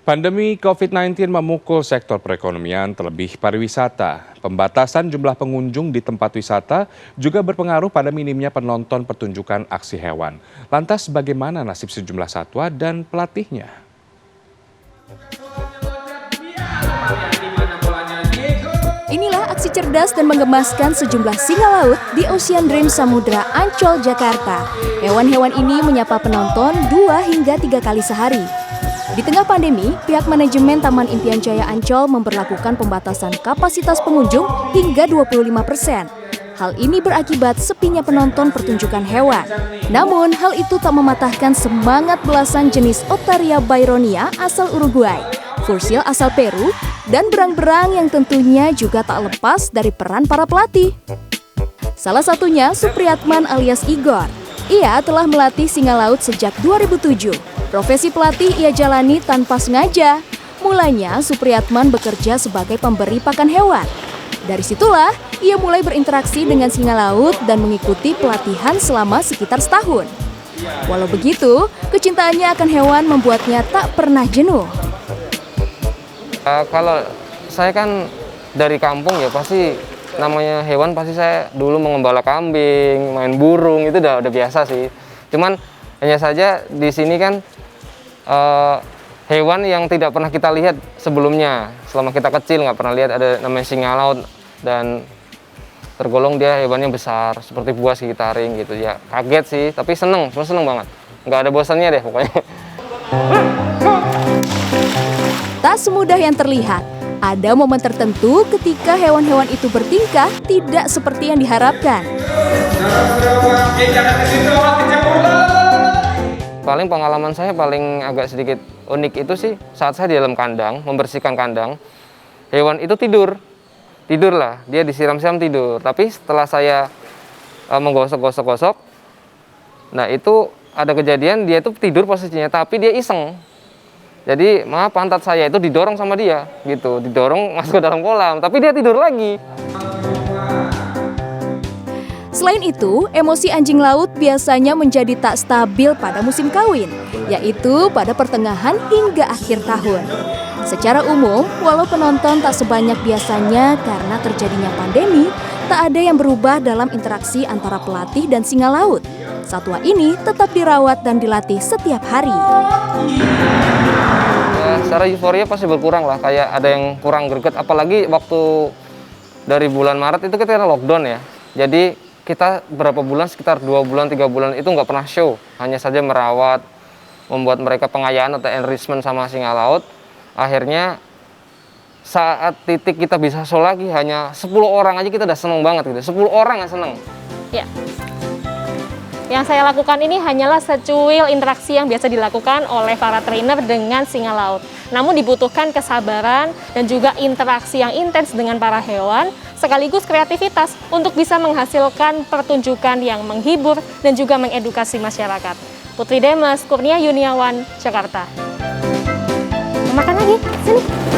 Pandemi COVID-19 memukul sektor perekonomian, terlebih pariwisata. Pembatasan jumlah pengunjung di tempat wisata juga berpengaruh pada minimnya penonton pertunjukan aksi hewan. Lantas bagaimana nasib sejumlah satwa dan pelatihnya? Inilah aksi cerdas dan menggemaskan sejumlah singa laut di Ocean Dream Samudra Ancol, Jakarta. Hewan-hewan ini menyapa penonton 2 hingga 3 kali sehari. Di tengah pandemi, pihak manajemen Taman Impian Jaya Ancol memberlakukan pembatasan kapasitas pengunjung hingga 25%. Hal ini berakibat sepinya penonton pertunjukan hewan. Namun, hal itu tak mematahkan semangat belasan jenis Otaria byronia asal Uruguay, Fursil asal Peru, dan berang-berang yang tentunya juga tak lepas dari peran para pelatih. Salah satunya Supriyatman alias Igor. Ia telah melatih singa laut sejak 2007. Profesi pelatih ia jalani tanpa sengaja. Mulanya Supriyatman bekerja sebagai pemberi pakan hewan. Dari situlah ia mulai berinteraksi dengan singa laut dan mengikuti pelatihan selama sekitar setahun. Walau begitu, kecintaannya akan hewan membuatnya tak pernah jenuh. Kalau saya kan dari kampung ya pasti namanya hewan pasti saya dulu mengembala kambing, main burung itu udah biasa sih. Cuman hanya saja di sini kan hewan yang tidak pernah kita lihat sebelumnya. Selama kita kecil nggak pernah lihat ada namanya singa laut dan tergolong dia hewannya besar seperti buas gigitaring gitu ya. Kaget sih, tapi seneng banget. Nggak ada bosannya deh pokoknya. Tak semudah yang terlihat. Ada momen tertentu ketika hewan-hewan itu bertingkah tidak seperti yang diharapkan. Paling pengalaman saya paling agak sedikit unik itu sih saat saya di dalam kandang, membersihkan kandang, hewan itu tidurlah, dia disiram-siram tidur. Tapi setelah saya menggosok-gosok, nah itu ada kejadian dia itu tidur posisinya, tapi dia iseng. Jadi pantat saya itu didorong sama dia, gitu, didorong masuk ke dalam kolam, tapi dia tidur lagi. Selain itu, emosi anjing laut biasanya menjadi tak stabil pada musim kawin, yaitu pada pertengahan hingga akhir tahun. Secara umum, walau penonton tak sebanyak biasanya karena terjadinya pandemi, tak ada yang berubah dalam interaksi antara pelatih dan singa laut. Satwa ini tetap dirawat dan dilatih setiap hari. Ya, secara euforia pasti berkurang lah, kayak ada yang kurang greget, apalagi waktu dari bulan Maret itu kita lockdown ya. Jadi kita berapa bulan, sekitar 2 bulan, 3 bulan itu nggak pernah show. Hanya saja merawat, membuat mereka pengayaan atau enrichment sama singa laut. Akhirnya saat titik kita bisa show lagi, hanya 10 orang aja kita udah seneng banget gitu. 10 orang yang seneng. Ya. Yang saya lakukan ini hanyalah secuil interaksi yang biasa dilakukan oleh para trainer dengan singa laut. Namun dibutuhkan kesabaran dan juga interaksi yang intens dengan para hewan, sekaligus kreativitas untuk bisa menghasilkan pertunjukan yang menghibur dan juga mengedukasi masyarakat. Putri Demes, Kurnia Yuniawan, Jakarta. Makan lagi, sini.